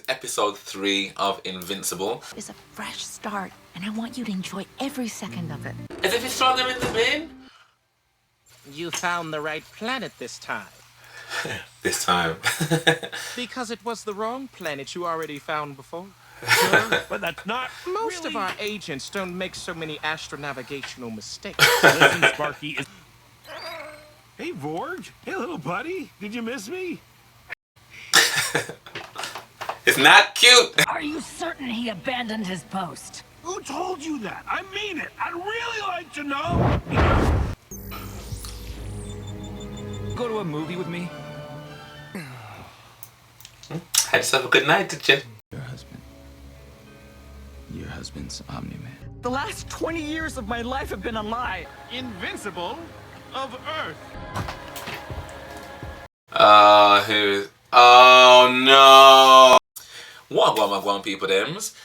episode 3 of Invincible. It's a fresh start, and I want you to enjoy every second of it. As if he's throwing them in the bin? You found the right planet this time. This time. Because it was the wrong planet you already found before. Sure, but that's not Most really... of our agents don't make so many astronavigational mistakes. Listen, Sparky is... Hey, Vorg. Hey, little buddy. Did you miss me? It's not cute. Are you certain he abandoned his post? Who told you that? I mean it. I'd really like to know. Go to a movie with me? Had yourself a good night, did you? Your husband's Omniman. The last 20 years of my life have been a lie. Invincible of Earth. Oh no! Wagwan people thems.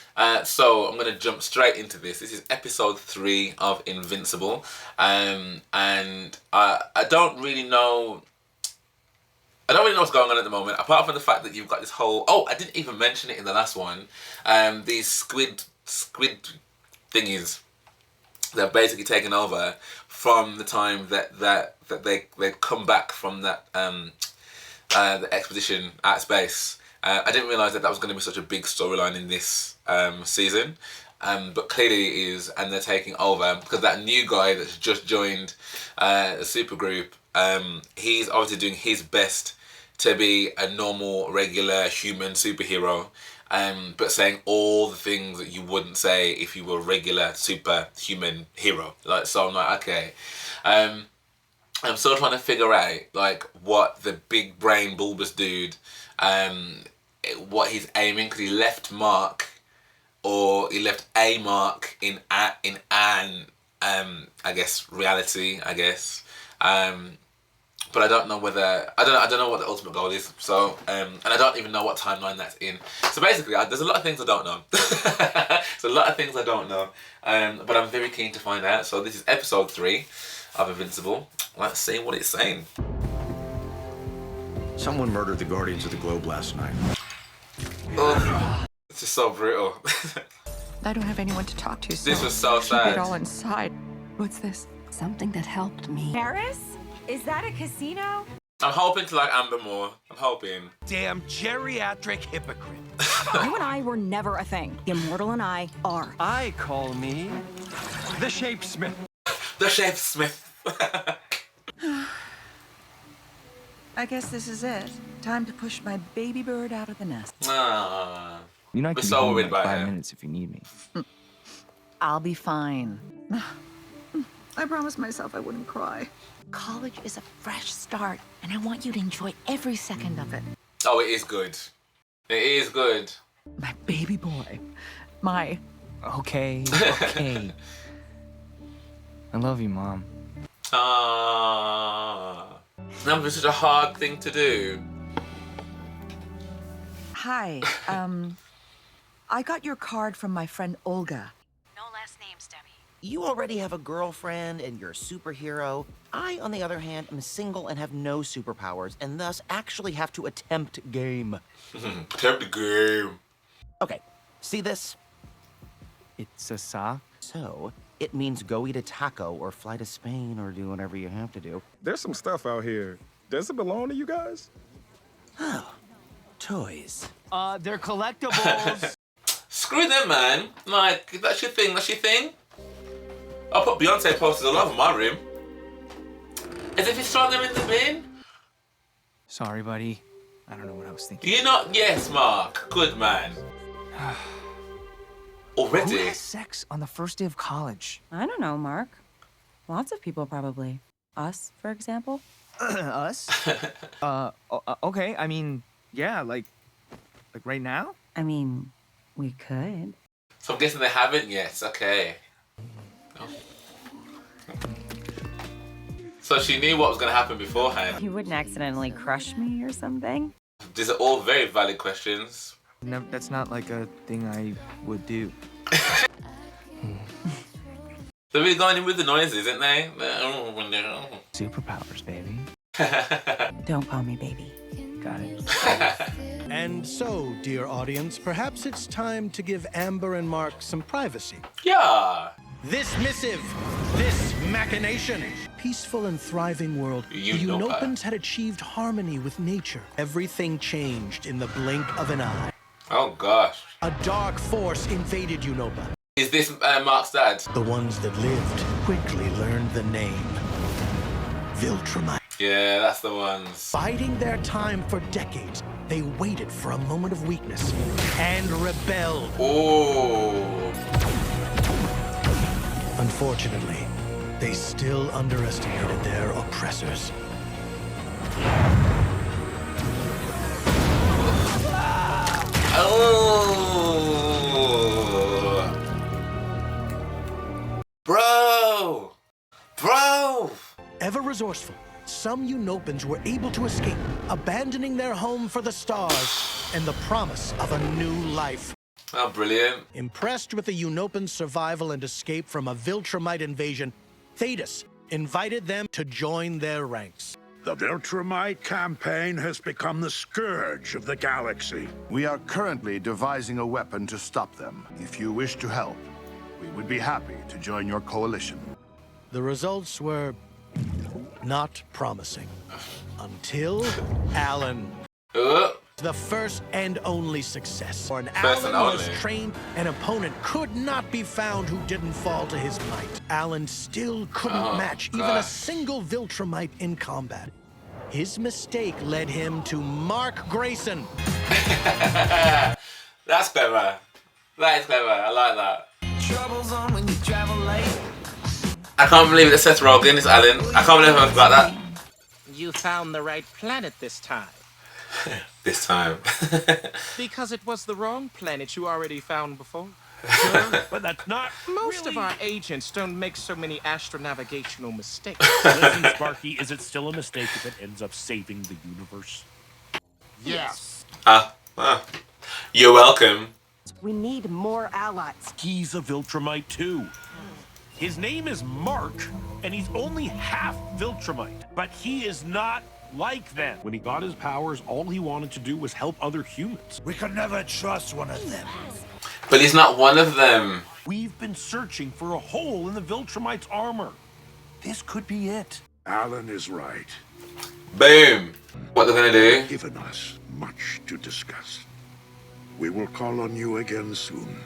So I'm gonna jump straight into this. This is episode 3 of Invincible. And I don't really know what's going on at the moment, apart from the fact that you've got this whole... Oh, I didn't even mention it in the last one. These squid thingies that have basically taken over from the time that they come back from that the expedition at space. I didn't realise that was going to be such a big storyline in this season. But clearly it is, and they're taking over because that new guy that's just joined the supergroup, he's obviously doing his best to be a normal, regular human superhero, but saying all the things that you wouldn't say if you were a regular superhuman hero. Like, so I'm like, okay. I'm still trying to figure out like what the big brain bulbous dude, what he's aiming, because he left Mark, or he left a mark in an I guess reality, I guess. But I don't know whether I don't know what the ultimate goal is. So and I don't even know what timeline that's in. So basically, there's a lot of things I don't know. There's a lot of things I don't know. But I'm very keen to find out. So this is episode 3 of Invincible. Let's see what it's saying. Someone murdered the Guardians of the Globe last night. Ugh. This is so brutal. I don't have anyone to talk to, so this was so keep sad. it all inside. What's this? Something that helped me. Paris? Is that a casino? I'm hoping to like Amber more. I'm hoping. Damn geriatric hypocrite. You and I were never a thing. The Immortal and I are. I call me the Shapesmith. The Shapesmith. I guess this is it. Time to push my baby bird out of the nest. Ah. You know, I We're can so be home worried in about like 5 him. minutes if you need me. I'll be fine. I promised myself I wouldn't cry. College is a fresh start, and I want you to enjoy every second of it. Oh, it is good. It is good. My baby boy. My... Okay. I love you, Mom. Ah. That was such a hard thing to do. Hi, I got your card from my friend Olga. No last names, Debbie. You already have a girlfriend and you're a superhero. I, on the other hand, am single and have no superpowers, and thus actually have to attempt game. Attempt the game. Okay, see this? It's a sock. So, it means go eat a taco or fly to Spain or do whatever you have to do. There's some stuff out here. Does it belong to you guys? Oh, toys. They're collectibles. Screw them, man. Like, that's your thing. That's your thing. I'll put Beyonce posters all over my room. As if he's throwing them in the bin. Sorry, buddy. I don't know what I was thinking. You're not... Yes, Mark. Good man. Who Already? has sex on the first day of college? I don't know, Mark. Lots of people probably. Us, for example. Us? Okay. I mean, yeah, like right now? I mean, we could. So I'm guessing they haven't yet. Okay. Oh. So she knew what was going to happen beforehand. You wouldn't accidentally crush me or something? These are all very valid questions. No, that's not like a thing I would do. They're really going in with the noises, isn't they? Superpowers, baby. Don't call me baby. Got it. And so, dear audience, perhaps it's time to give Amber and Mark some privacy. Yeah. This Missive, this Machination. Peaceful and thriving world, the Unopans had achieved harmony with nature. Everything changed in the blink of an eye. Oh gosh. A dark force invaded Unopa. Is this Mark's dad? The ones that lived quickly learned the name Viltrumite. Yeah, that's the ones. Biding their time for decades, they waited for a moment of weakness and rebelled. Oh. Unfortunately, they still underestimated their oppressors. Oh. Bro. Ever resourceful, some Unopans were able to escape, abandoning their home for the stars and the promise of a new life. Oh, brilliant. Impressed with the Unopans' survival and escape from a Viltrumite invasion, Thetis invited them to join their ranks. The Viltrumite campaign has become the scourge of the galaxy. We are currently devising a weapon to stop them. If you wish to help, we would be happy to join your coalition. The results were not promising until Alan. The first and only success. For an Alan was trained, an opponent could not be found who didn't fall to his might. Alan still couldn't match even a single Viltrumite in combat. His mistake led him to Mark Grayson. That's clever. That is clever. I like that. Trouble's on when you travel late. I can't believe that Seth Rogen is Alan. I can't believe I forgot that. You found the right planet this time. This time. Because it was the wrong planet you already found before. But that's not Most really... of our agents don't make so many astronavigational mistakes. Listen, Sparky, is it still a mistake if it ends up saving the universe? Yes. You're welcome. We need more allies. He's a Viltrumite too. His name is Mark, and he's only half Viltrumite. But he is not like them. When he got his powers, all he wanted to do was help other humans. We could never trust one of them. But he's not one of them. We've been searching for a hole in the Viltrumite's armor. This could be it. Alan is right. Boom. What they're gonna do? Given us much to discuss. We will call on you again soon.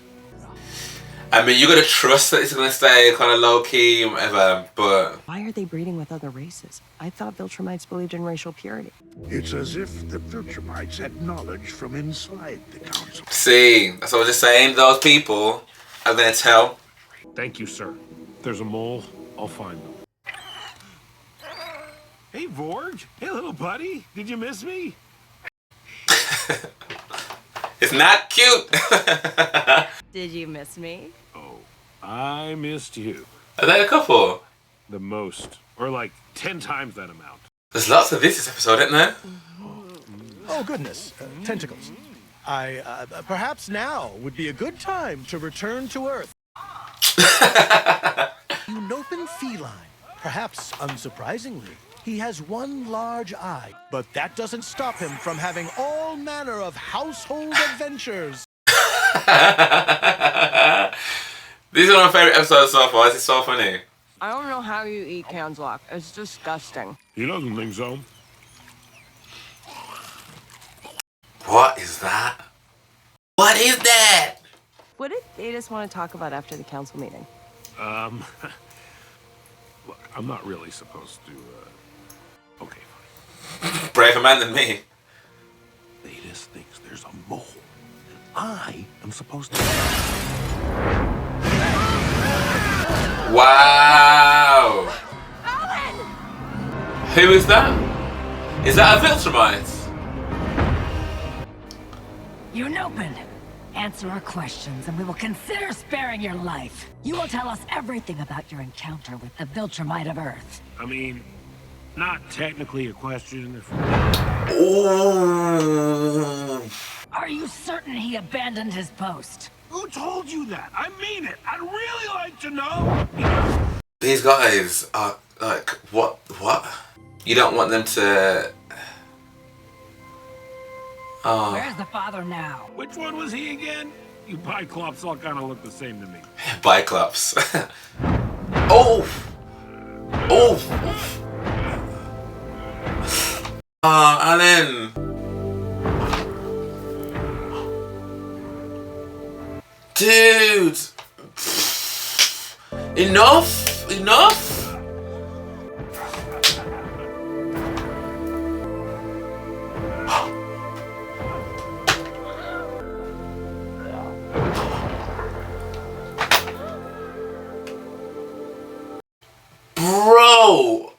I mean, you gotta trust that it's gonna stay kind of low key and whatever, but Why are they breeding with other races? I thought Viltrumites believed in racial purity. It's as if the Viltrumites had knowledge from inside the council. see, that's what I was just saying. Those people are gonna tell. Thank you, sir. If there's a mole, I'll find them. Hey, Vorg. Hey, little buddy. Did you miss me? It's not cute. Did you miss me? Oh, I missed you. Are they a couple? The most. Or like 10 times that amount. There's lots of this episode, isn't there? Oh, goodness. Tentacles. Perhaps now would be a good time to return to Earth. Unopan feline. Perhaps unsurprisingly, he has one large eye, but that doesn't stop him from having all manner of household adventures. These are my favorite episodes so far. This is so funny. I don't know how you eat Canslock. It's disgusting. He doesn't think so. What is that? What is that? What did Thetis want to talk about after the council meeting? Look, I'm not really supposed to, okay, fine. Braver man than me. Thetis thinks there's a mole. I am supposed to... Wow! Who is that? Is that a Viltrumite? Unopan, answer our questions and we will consider sparing your life. You will tell us everything about your encounter with the Viltrumite of Earth. I mean, not technically a question. Ooh. Are you certain he abandoned his post? Who told you that? I mean it. I'd really like to know. These guys are like, what? You don't want them to... Oh. Where's the father now? Which one was he again? You Biclops all kind of look the same to me. Biclops. Oh! Oh! Alan! Dude! Enough! Enough! Bro!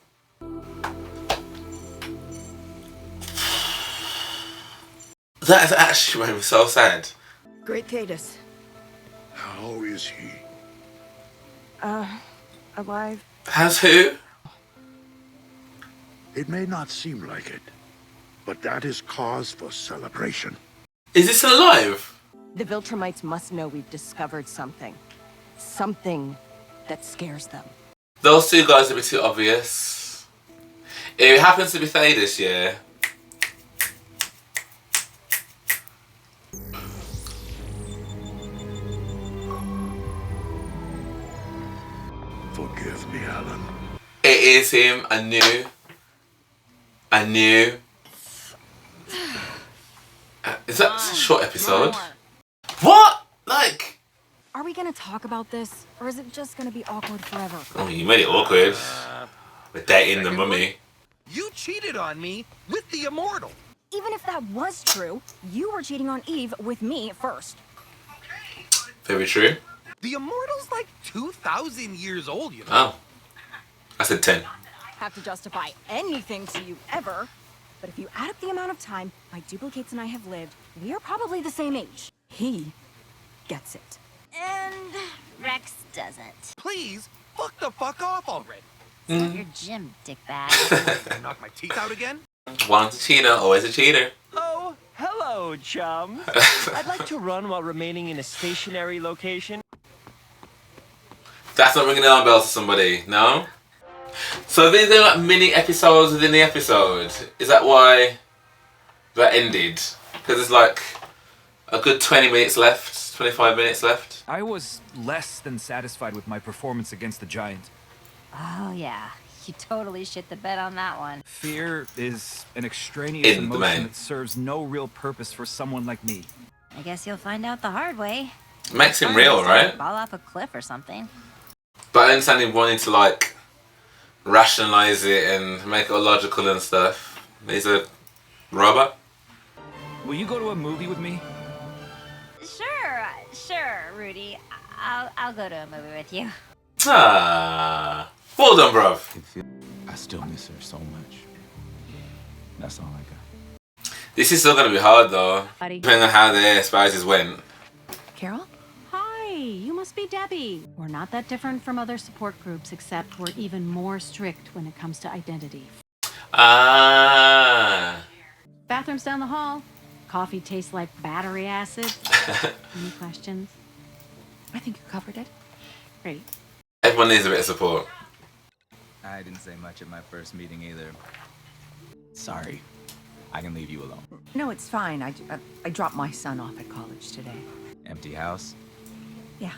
That is actually made me so sad. Great Thetis. How is he? Alive. Has who? It may not seem like it, but that is cause for celebration. Is this alive? The Viltrumites must know we've discovered something. Something that scares them. Those two guys are a bit too obvious. If it happens to be Thetis, yeah. Forgive me, Alan. It is him. I knew. I knew. Is that a short episode? What? Like... Are we gonna talk about this, or is it just gonna be awkward forever? Oh, you made it awkward. With dating the mummy. You cheated on me with the immortal. Even if that was true, you were cheating on Eve with me first. Very true. The immortal's like 2,000 years old, you know. Oh. I said 10. Have to justify anything to you ever. But if you add up the amount of time my duplicates and I have lived, we are probably the same age. He gets it. And Rex doesn't. Please, fuck the fuck off already. It's not your gym, dickbag. Knock my teeth out again? Once a cheater, always a cheater. Oh, hello, chum. I'd like to run while remaining in a stationary location. That's not ringing alarm bells to somebody, no? So these are like mini episodes within the episode. Is that why that ended? Because there's like a good 20 minutes left, 25 minutes left. I was less than satisfied with my performance against the giant. Oh, yeah. You totally shit the bed on that one. Fear is an extraneous In the emotion main. that serves no real purpose for someone like me. I guess you'll find out the hard way. Makes him real, right? Fall off a cliff or something. But I understand him wanting to like rationalize it and make it all logical and stuff. He's a robot. Will you go to a movie with me? Sure, Rudy. I'll go to a movie with you. Ah, well done, bruv. I still miss her so much. That's all I got. This is still gonna be hard though, Buddy. depending on how their spouses went. Carol? Hi, you must be Debbie. We're not that different from other support groups, except we're even more strict when it comes to identity. Ah. Bathroom's down the hall. Coffee tastes like battery acid. Any questions? I think you covered it. Great. Everyone needs a bit of support. I didn't say much at my first meeting either. Sorry. I can leave you alone. No, it's fine. I dropped my son off at college today. Empty house? Yeah.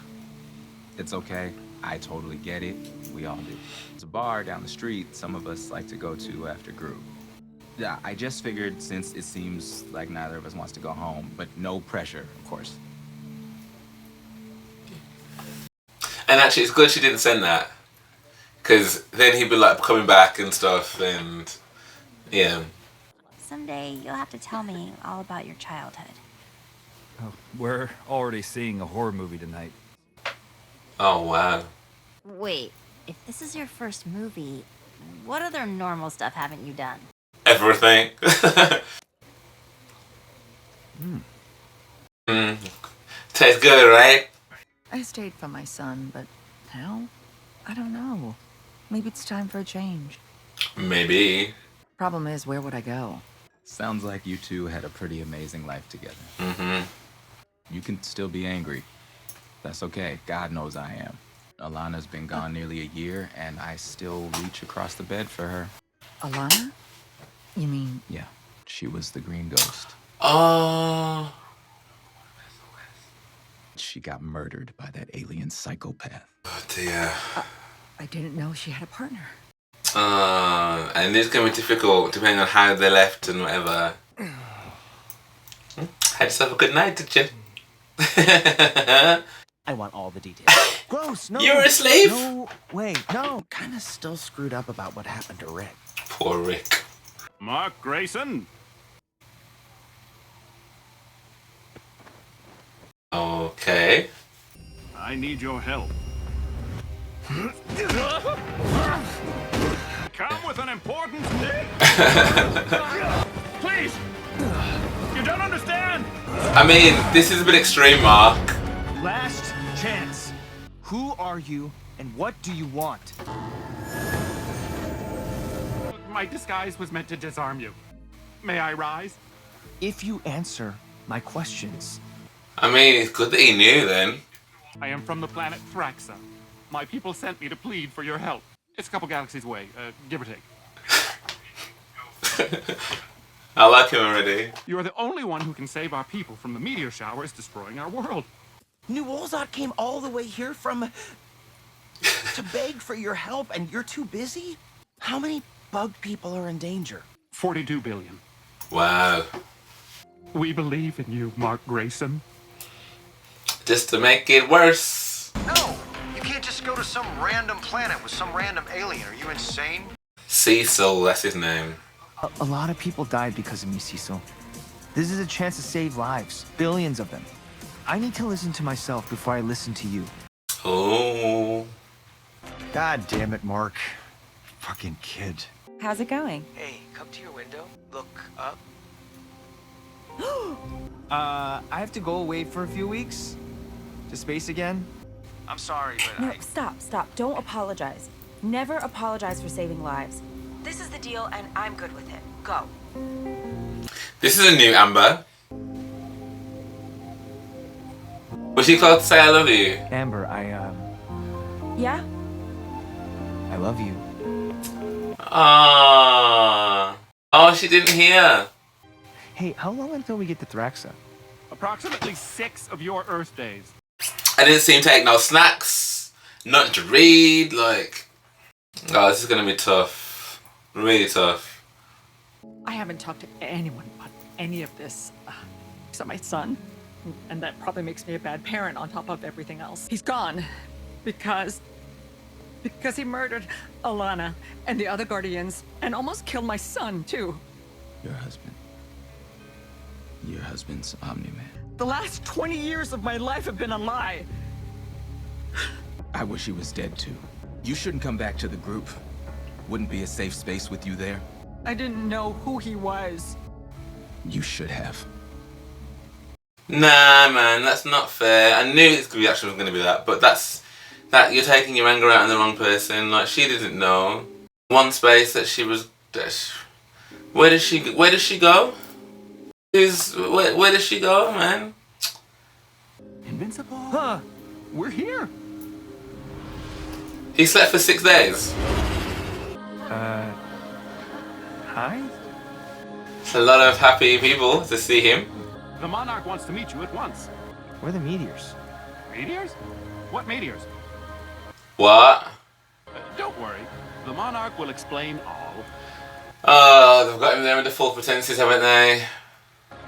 It's okay. I totally get it. We all do. There's a bar down the street some of us like to go to after group. Yeah, I just figured since it seems like neither of us wants to go home, but no pressure, of course. And actually, it's good she didn't send that, because then he'd be like coming back and stuff, and yeah. Someday you'll have to tell me all about your childhood. Oh, we're already seeing a horror movie tonight. Oh wow. Wait, if this is your first movie, what other normal stuff haven't you done? Everything. Tastes good, right? I stayed for my son, but now, I don't know. Maybe it's time for a change. Maybe. Problem is, where would I go? Sounds like you two had a pretty amazing life together. Mm-hmm. You can still be angry. That's okay. God knows I am. Alana's been gone nearly a year, and I still reach across the bed for her. Alana? You mean... Yeah, she was the green ghost. Oh. She got murdered by that alien psychopath. Oh dear. I didn't know she had a partner. And it's going to be difficult depending on how they left and whatever. Had yourself a good night, did you? I want all the details. Gross, no. You were asleep? No, wait, no. Kinda still screwed up about what happened to Rick. Poor Rick. Mark Grayson. Okay. I need your help. Come with an important Please! You don't understand! I mean, this is a bit extreme, Mark. Last chance. Who are you and what do you want? My disguise was meant to disarm you. May I rise? If you answer my questions. I mean, it's good that he knew then. I am from the planet Thraxa. My people sent me to plead for your help. It's a couple galaxies away, give or take. I like him already. You are the only one who can save our people from the meteor showers destroying our world. New Olzot came all the way here from... to beg for your help, and you're too busy? How many bug people are in danger? 42 billion. Wow. We believe in you, Mark Grayson. Just to make it worse. No! You can't just go to some random planet with some random alien. Are you insane? Cecil, that's his name. A lot of people died because of me, Cecil. This is a chance to save lives. Billions of them. I need to listen to myself before I listen to you. Oh. God damn it, Mark. Fucking kid. How's it going? Hey, come to your window. Look up. I have to go away for a few weeks. To space again. I'm sorry, but No, stop. Don't apologize. Never apologize for saving lives. This is the deal, and I'm good with it. Go. This is a new Amber. Was she called to say I love you? Amber, Yeah? I love you. Ah. Oh, she didn't hear. Hey, how long until we get to Thraxa? Approximately 6 of your Earth days. I didn't see him take no snacks. Nothing to read. Like, oh, this is gonna be tough. Really tough. I haven't talked to anyone about any of this, except my son. And that probably makes me a bad parent on top of everything else. He's gone because he murdered Alana and the other Guardians and almost killed my son, too. Your husband. Your husband's Omniman. The last 20 years of my life have been a lie. I wish he was dead too. You shouldn't come back to the group. Wouldn't be a safe space with you there. I didn't know who he was. You should have. Nah, man, that's not fair. I knew his reaction was going to be that, but that you're taking your anger out on the wrong person. Like, she didn't know. One space that she was. Where does she go? Where does she go, man? Invincible? Huh? We're here. He slept for 6 days. Hi? It's a lot of happy people to see him. The Monarch wants to meet you at once. Where are the meteors? Meteors? What meteors? What? Don't worry. The Monarch will explain all. Oh, they've got him there with the full pretenses, haven't they?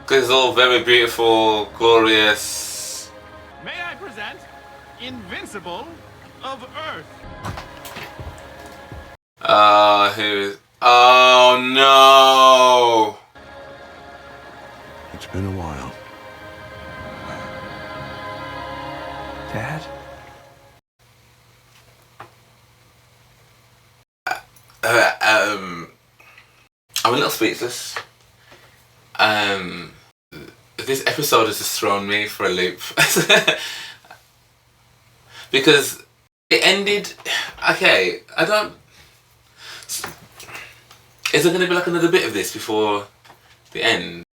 Because it's all very beautiful, glorious. May I present Invincible of Earth? Oh no! It's been a while. Dad? I'm a little speechless. This episode has just thrown me for a loop. Because it ended... Okay, I don't... Is there going to be like another bit of this before the end?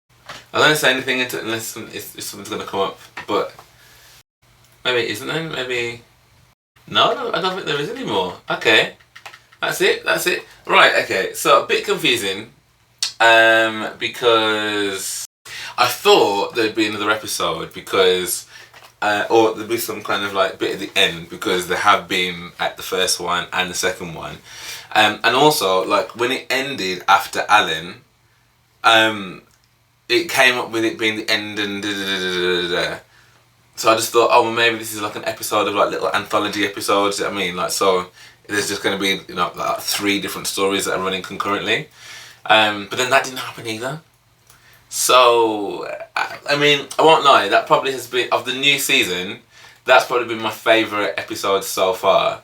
I don't say anything unless if something's going to come up, but... Maybe it isn't then, maybe... No, I don't think there is anymore. Okay. That's it. Right, okay, so a bit confusing. Because I thought there'd be another episode because, or there'd be some kind of like bit at the end because there have been at the first one and the second one, and also like when it ended after Alan, it came up with it being the end and so I just thought, oh well, maybe this is like an episode of like little anthology episodes. You know what I mean, like so there's just going to be like 3 different stories that are running concurrently, but then that didn't happen either. So I mean, I won't lie, that probably has been of the new season. That's probably been my favourite episode so far,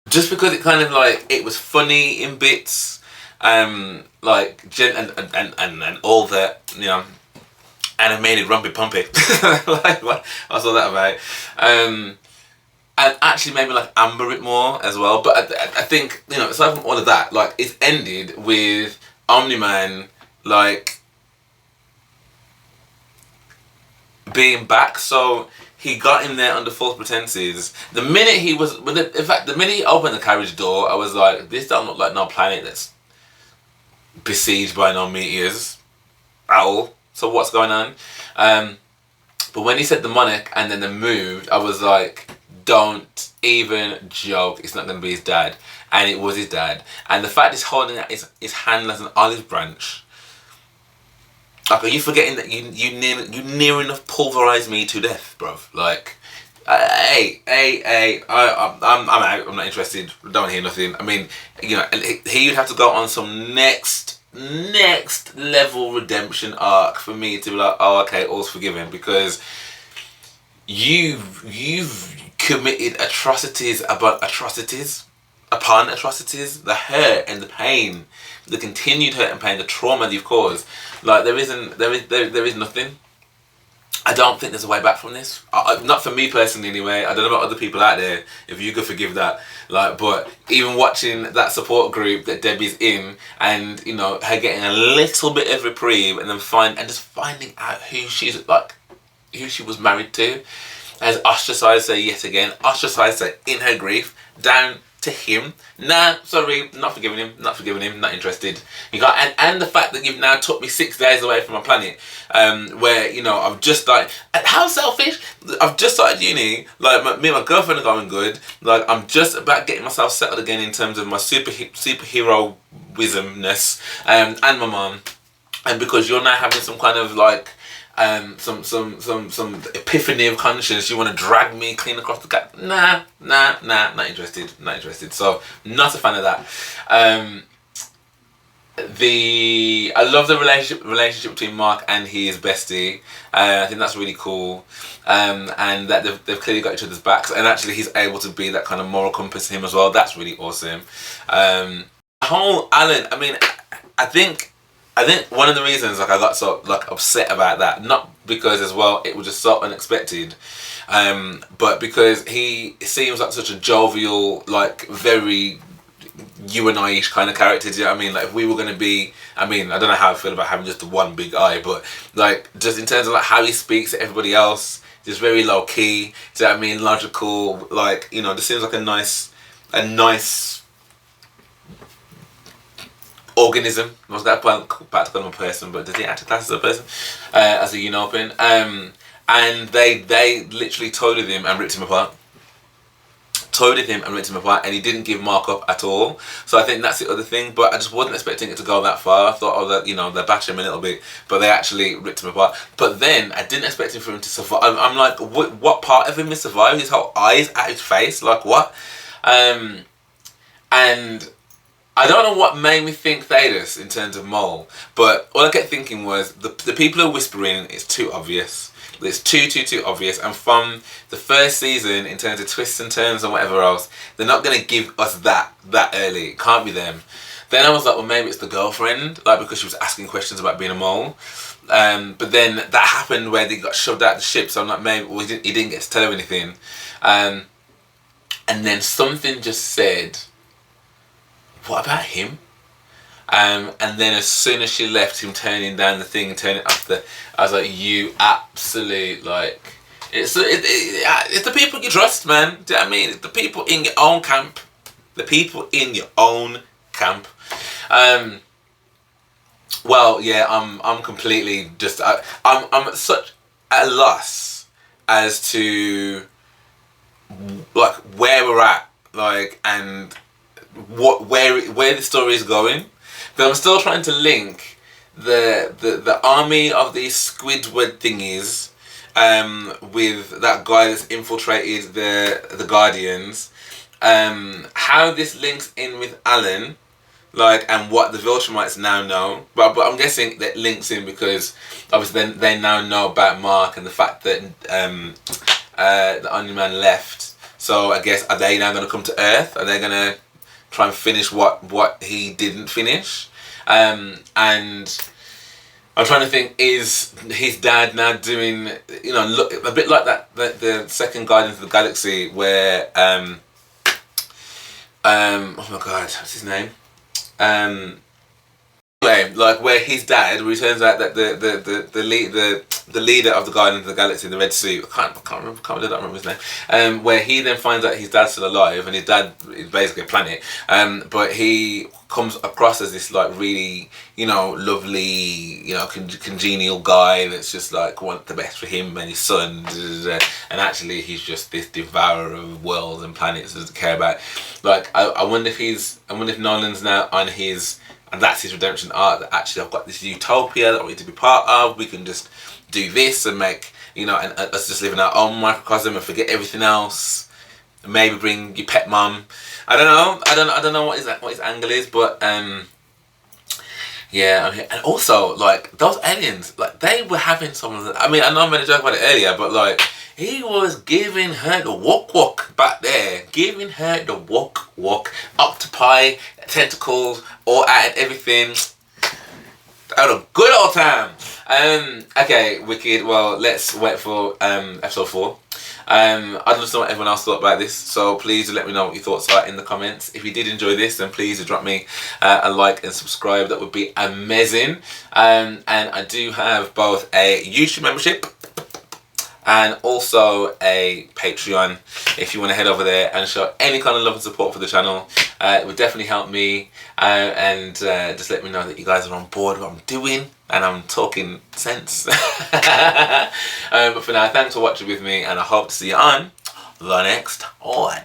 just because it kind of like it was funny in bits, like and all that animated rumpy pumpy. Like what I saw that about. And actually maybe like amber it more as well. But I think aside from all of that, like it's ended with Omniman like being back. So he got in there under false pretenses. The minute he was, in fact, the minute he opened the carriage door, I was like, this don't look like no planet that's besieged by no meteors at all. So what's going on? But when he said the monarch and then they moved, I was like, don't even joke. It's not going to be his dad. And it was his dad. And the fact he's holding out his hand as an olive branch. Like, are you forgetting that you near enough pulverized me to death, bruv? Like, I'm out. I'm not interested. Don't want to hear nothing. I mean, he would have to go on some next level redemption arc for me to be like, oh, okay, all's forgiven, because you've committed atrocities upon atrocities, the hurt and the pain, the continued hurt and pain, the trauma that you've caused. Like there is nothing. I don't think there's a way back from this. Not for me personally, anyway. I don't know about other people out there, if you could forgive that. Like, but even watching that support group that Debbie's in, and her getting a little bit of reprieve, and then just finding out who she was married to, has ostracized her yet again. Ostracized her in her grief, down to him. Nah, sorry, not forgiving him, not interested. And the fact that you've now took me 6 days away from my planet, where I've just started. How selfish! I've just started uni. Like me and my girlfriend are going good. Like I'm just about getting myself settled again in terms of my superhero wisdomness, and my mom. And because you're now having some kind of like some epiphany of conscience, you want to drag me clean across the gap. Nah, not interested. So not a fan of that. I love the relationship between Mark and his bestie. I think that's really cool, and that they've clearly got each other's backs, and actually he's able to be that kind of moral compass to him as well. That's really awesome. The whole Alan, I mean, I think one of the reasons I got so upset about that, not because as well it was just so unexpected, but because he seems like such a jovial, like very you and I-ish kind of character. Do you know what I mean? Like if we were going to be, I mean, I don't know how I feel about having just the one big eye, but like just in terms of like how he speaks to everybody else, just very low key. Do you know what I mean? Logical, like just seems like a nice organism. I was about to call him a person, but does he actually class as a person? As a Unopian. And they literally toyed him and ripped him apart. And he didn't give Mark up at all. So I think that's the other thing, but I just wasn't expecting it to go that far. I thought, oh, that they bash him a little bit, but they actually ripped him apart. But then I didn't expect him for him to survive. I'm like, what part of him is surviving? His whole eyes at his face, like what? And I don't know what made me think Thaddeus in terms of Mole, but all I kept thinking was the people who are whispering, it's too obvious. It's too obvious, and from the first season, in terms of twists and turns and whatever else, they're not going to give us that early. It can't be them. Then I was like, well, maybe it's the girlfriend, like because she was asking questions about being a mole. But then that happened where they got shoved out the ship, so I'm like, maybe he didn't get to tell her anything. And then something just said, what about him? And then as soon as she left, him turning down the thing, turning up I was like, you absolute, like, it's the people you trust, man. Do you know what I mean? It's the people in your own camp. Well, yeah, I'm completely just I'm at such at a loss as to like where we're at, like, and what where the story is going. But I'm still trying to link the army of these Squidward thingies with that guy that's infiltrated the Guardians. How this links in with Alan, like, and what the Viltrumites now know, but I'm guessing that links in because obviously they now know about Mark and the fact that the Omniman left. So I guess, are they now going to come to Earth? Are they going to try and finish what he didn't finish? And I'm trying to think, is his dad now doing, you know, look a bit like that the second Guardians of the Galaxy where oh my god, what's his name? Anyway, like where his dad, where it turns out that the leader of the Guardians of the Galaxy in the red suit, I don't remember his name. Where he then finds out his dad's still alive, and his dad is basically a planet. But he comes across as this like really, you know, lovely, you know, congenial guy that's just like want the best for him and his son, and actually he's just this devourer of worlds and planets that doesn't care about. Like I wonder if Nolan's now on his, and that's his redemption arc, that actually I've got this utopia that I need to be part of. We can just do this and make, you know, and us just live in our own microcosm and forget everything else. Maybe bring your pet mom. I don't know what his angle is, but yeah. And also, like, those aliens, like, they were having some of the, I mean, I know I made a joke about it earlier, but like, he was giving her the walk back there, giving her the walk. Octopi, tentacles, all out and everything. Had a good old time. Okay, wicked. Well, let's wait for episode 4. I'd love to know what everyone else thought about this, so please let me know what your thoughts are in the comments. If you did enjoy this, then please drop me a like and subscribe. That would be amazing. And I do have both a YouTube membership and also a Patreon. If you want to head over there and show any kind of love and support for the channel, it would definitely help me, and just let me know that you guys are on board with what I'm doing and I'm talking sense. But for now, thanks for watching with me, and I hope to see you on the next one.